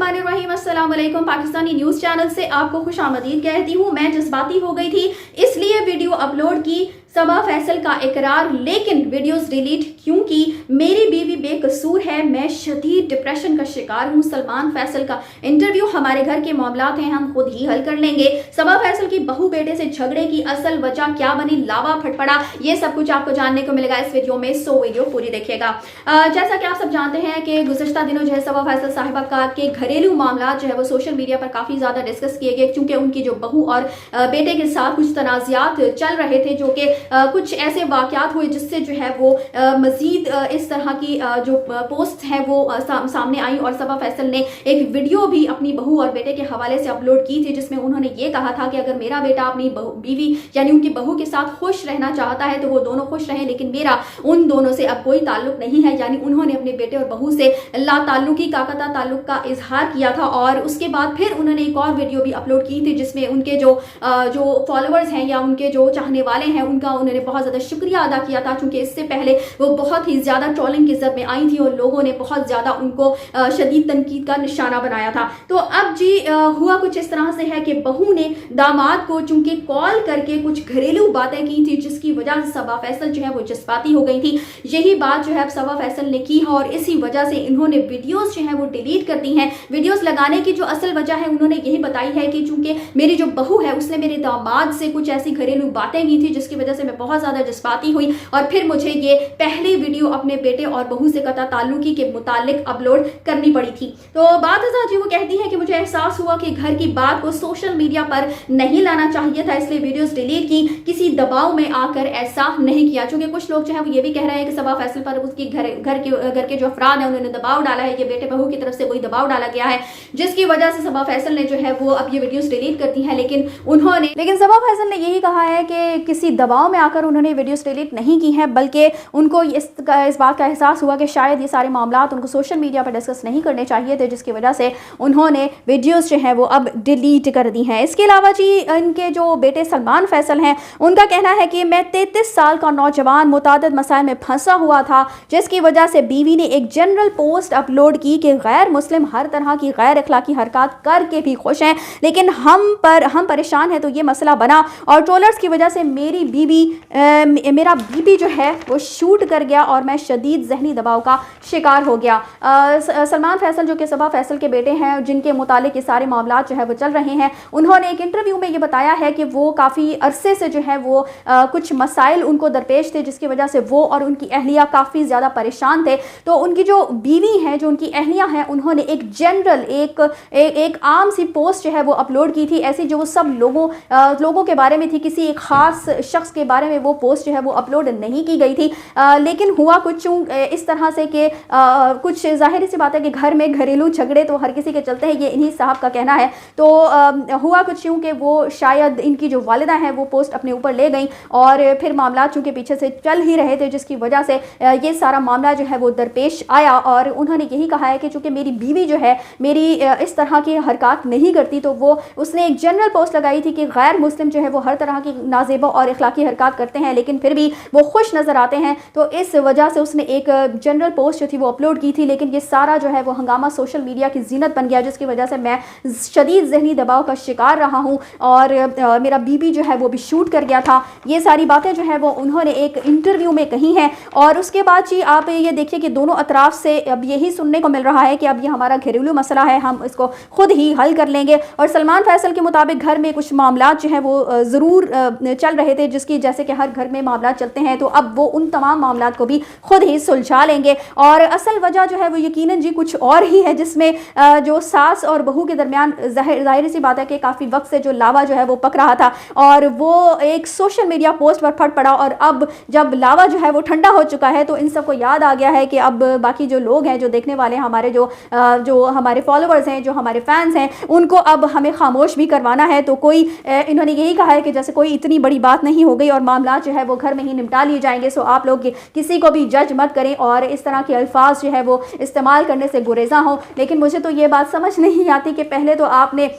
बिस्मिल्लाहिर्रहमानिर्रहीम। अस्सलाम वालेकुम। पाकिस्तानी न्यूज़ चैनल से आपको खुशामदीद कहती हूँ। मैं जज्बाती हो गई थी इसलिए वीडियो अपलोड की। सबा फैसल का इकरार, लेकिन वीडियोस डिलीट क्यों की? मेरी बीवी बेकसूर है, मैं शदीद डिप्रेशन का शिकार हूँ। सलमान फैसल का इंटरव्यू, हमारे घर के मामलात हैं, हम खुद ही हल कर लेंगे। सबा फैसल की बहू बेटे से झगड़े की असल वजह क्या बनी, लावा फटफड़ा, ये सब कुछ आपको जानने को मिलेगा इस वीडियो में, सो वीडियो पूरी देखिएगा। जैसा कि आप सब जानते हैं कि गुज़श्ता दिनों जो है सबा फैसल साहिबा का के घरेलू मामला जो है वो सोशल मीडिया पर काफ़ी ज़्यादा डिस्कस किए गए, क्योंकि उनकी जो बहू और बेटे के साथ कुछ तनाज़ात चल रहे थे, जो कि कुछ ऐसे वाक़यात हुए जिससे जो है वो मज़ीद इस तरह की जो पोस्ट हैं वो सामने आई। और सबा फैसल ने एक वीडियो भी अपनी बहू और बेटे के हवाले से अपलोड की थी, जिसमें उन्होंने ये कहा था कि अगर मेरा बेटा अपनी बीवी यानी उनकी बहू के साथ खुश रहना चाहता है तो वो दोनों खुश रहें, लेकिन मेरा उन दोनों से अब कोई ताल्लुक नहीं है। यानी उन्होंने अपने बेटे और बहू से ला ताल्लुकी काकता ताल्लुक का इजहार किया था। और उसके बाद फिर उन्होंने एक और वीडियो भी अपलोड की थी, जिसमें उनके जो फॉलोअर्स हैं या उनके जो चाहने वाले हैं उनका उन्होंने बहुत ज़्यादा शुक्रिया अदा किया था, क्योंकि इससे पहले वो बहुत ही ज़्यादा ट्रोलिंग की जद में आई थी और लोगों ने बहुत ज़्यादा उनको शदीद तनकीद का निशाना बनाया था। तो अब जी हुआ कुछ इस तरह से है कि बहू ने दामाद को चूंकि कॉल करके कुछ घरेलू बातें की थी, जिसकी वजह से सबा फैसल जो है वो जज्बाती हो गई थी। यही बात जो है सबा फैसल ने की है और इसी वजह से इन्होंने वीडियोस जो है वो डिलीट कर दी हैं। वीडियोस लगाने की जो असल वजह है उन्होंने यही बताई है कि चूंकि मेरी जो बहू है उसने मेरे दामाद से कुछ ऐसी घरेलू बातें की थी, जिसकी वजह से मैं बहुत ज़्यादा जज्बाती हुई और फिर मुझे ये पहली वीडियो अपने बेटे और बहू से कता ताल्लुकी के मुतालिक अपलोड करनी पड़ी थी। तो बात जी वो कहती है कि मुझे एहसास हुआ कि घर की बात को सोशल मीडिया पर नहीं लाना चाहिए था, इसलिए वीडियोस डिलीट की, किसी दबाव में आकर ऐसा नहीं किया। चूंकि कुछ लोग जो है वो ये भी कह रहे हैं कि सबा फैसल पर उसकी घर के जो अफराद हैं उन्होंने दबाव डाला है, ये बेटे बहू की तरफ से कोई दबाव डाला गया है, जिसकी वजह से सबा फैसल ने जो है वो अब ये वीडियोस डिलीट कर दी है। लेकिन सबा फैसल ने यही कहा है कि किसी दबाव में आकर उन्होंने वीडियोस डिलीट नहीं की है, बल्कि उनको इस बात का एहसास हुआ कि शायद ये सारे मामलात उनको सोशल मीडिया पर डिस्कस नहीं करने चाहिए थे, जिसकी वजह से उन्होंने वीडियोस जो है वो अब डिलीट कर दी हैं। इसके अलावा जी इनके जो बेटे सलमान फैसल हैं उनका कहना है कि मैं 33 साल का नौजवान मुतादिद मसाइल में फंसा हुआ था, जिसकी वजह से बीवी ने एक जनरल पोस्ट अपलोड की कि गैर मुस्लिम हर तरह की गैर अखलाकी हरकत करके भी खुश हैं, लेकिन हम परेशान हैं। तो ये मसला बना और ट्रोलर्स की वजह से मेरा बीबी जो है वो शूट कर गया और मैं शदीद जहनी दबाव का शिकार हो गया। सलमान फैसल जो कि सबा फैसल के बेटे हैं, जिनके मुतालिक ये सारे मामलात जो है वो चल रहे हैं, उन्होंने एक इंटरव्यू में ये बताया है कि वो काफ़ी अरसे से जो है वो कुछ मसाइल उनको दरपेश थे, जिसकी वजह से वो और उनकी अहलिया काफ़ी ज़्यादा परेशान थे। तो उनकी जो बीवी हैं, जो उनकी अहलिया हैं, उन्होंने एक जनरल एक आम सी पोस्ट जो है वो अपलोड की थी, ऐसी जो सब लोगों के बारे में थी, किसी एक ख़ास शख्स के बारे में वो पोस्ट जो है वो अपलोड नहीं की गई थी। लेकिन हुआ कुछ इस तरह से कि कुछ ज़ाहिर सी बात है कि घर में घरेलू झगड़े तो हर किसी के चलते हैं, ये इन्हीं साहब का कहना है। तो हुआ कुछ यूँ कि वो शायद इनकी जो वालिदा हैं वो पोस्ट अपने ऊपर ले गई और फिर मामला चूँकि पीछे से चल ही रहे थे, जिसकी वजह से ये सारा मामला जो है वो दरपेश आया। और उन्होंने यही कहा है कि चूँकि मेरी बीवी जो है मेरी इस तरह की हरकत नहीं करती, तो उसने एक जनरल पोस्ट लगाई थी कि गैर मुस्लिम जो है वो हर तरह की नाजेबा और अखलाकी हरकत करते हैं, लेकिन फिर भी वो खुश नज़र आते हैं। तो इस वजह से उसने एक जनरल पोस्ट जो थी वो अपलोड की थी, लेकिन ये सारा जो है वो हंगामा सोशल मीडिया की जीनत बन गया, जिसकी वजह से मैं शदीद जहनी दबाव का शिकार रहा हूँ और मेरा बीबी जो है वो भी शूट कर गया था। ये सारी बातें जो है वो उन्होंने एक इंटरव्यू में कही हैं। और उसके बाद जी आप ये देखिए कि दोनों अतराफ से अब यही सुनने को मिल रहा है कि अब ये हमारा घरेलू मसला है, हम इसको खुद ही हल कर लेंगे। और सलमान फैसल के मुताबिक घर में कुछ मामलात जो है वो ज़रूर चल रहे थे, जिसकी जैसे कि हर घर में मामलात चलते हैं, तो अब वो उन तमाम मामलात को भी खुद ही सुलझा लेंगे। और असल वजह जो है वो यकीनन जी कुछ और ही है, जिसमें जो सास और बहू के दरमियान जाहिर सी बात है कि काफ़ी वक्त से जो लावा जो है वो पक रहा था और वो एक सोशल मीडिया पोस्ट पर फट पड़ा। और अब जब लावा जो है वो ठंडा हो चुका है तो इन सबको याद आ गया है कि अब बाकी जो लोग हैं, जो देखने वाले हमारे जो हमारे फॉलोअर्स हैं, जो हमारे फैंस हैं, उनको अब हमें खामोश भी करवाना है। तो इन्होंने यही कहा है कि जैसे कोई इतनी बड़ी बात नहीं हो गई और मामला जो है वो घर में ही निपटा लिए जाएंगे। सो आप लोग किसी को भी जज मत करें और इस तरह के अल्फाज जो है वो इस्तेमाल करने से गुरेज़ा हो। लेकिन मुझे तो ये बात समझ नहीं आती कि पहले तो आपने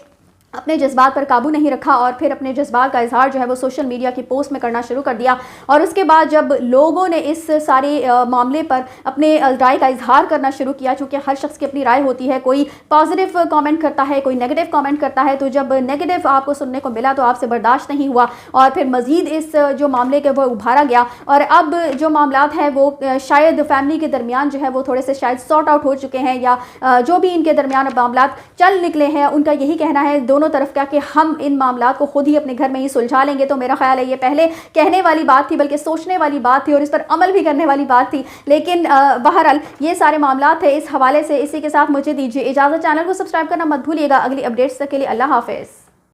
अपने जज्बात पर काबू नहीं रखा और फिर अपने जज्बात का इजहार जो है वो सोशल मीडिया की पोस्ट में करना शुरू कर दिया। और उसके बाद जब लोगों ने इस सारे मामले पर अपने राय का इजहार करना शुरू किया, चूँकि हर शख्स की अपनी राय होती है, कोई पॉजिटिव कमेंट करता है, कोई नेगेटिव कमेंट करता है, तो जब नेगेटिव आपको सुनने को मिला तो आपसे बर्दाश्त नहीं हुआ और फिर मज़ीद इस जो मामले के वो उभारा गया। और अब जो मामलात हैं वो शायद फैमिली के दरमियान जो है वो थोड़े से शायद सॉर्ट आउट हो चुके हैं, या जो भी इनके दरमियान मामलात चल निकले हैं उनका यही कहना है दोनों तरफ का कि हम इन मामलात को खुद ही अपने घर में ही सुलझा लेंगे। तो मेरा ख्याल है ये पहले कहने वाली बात थी, बल्कि सोचने वाली बात थी और इस पर अमल भी करने वाली बात थी, लेकिन बहरहाल ये सारे मामलात थे। इस हवाले से इसी के साथ मुझे दीजिए इजाज़त। चैनल को सब्सक्राइब करना मत भूलिएगा। अगली अपडेट्स तक के लिए अल्लाह हाफिज़।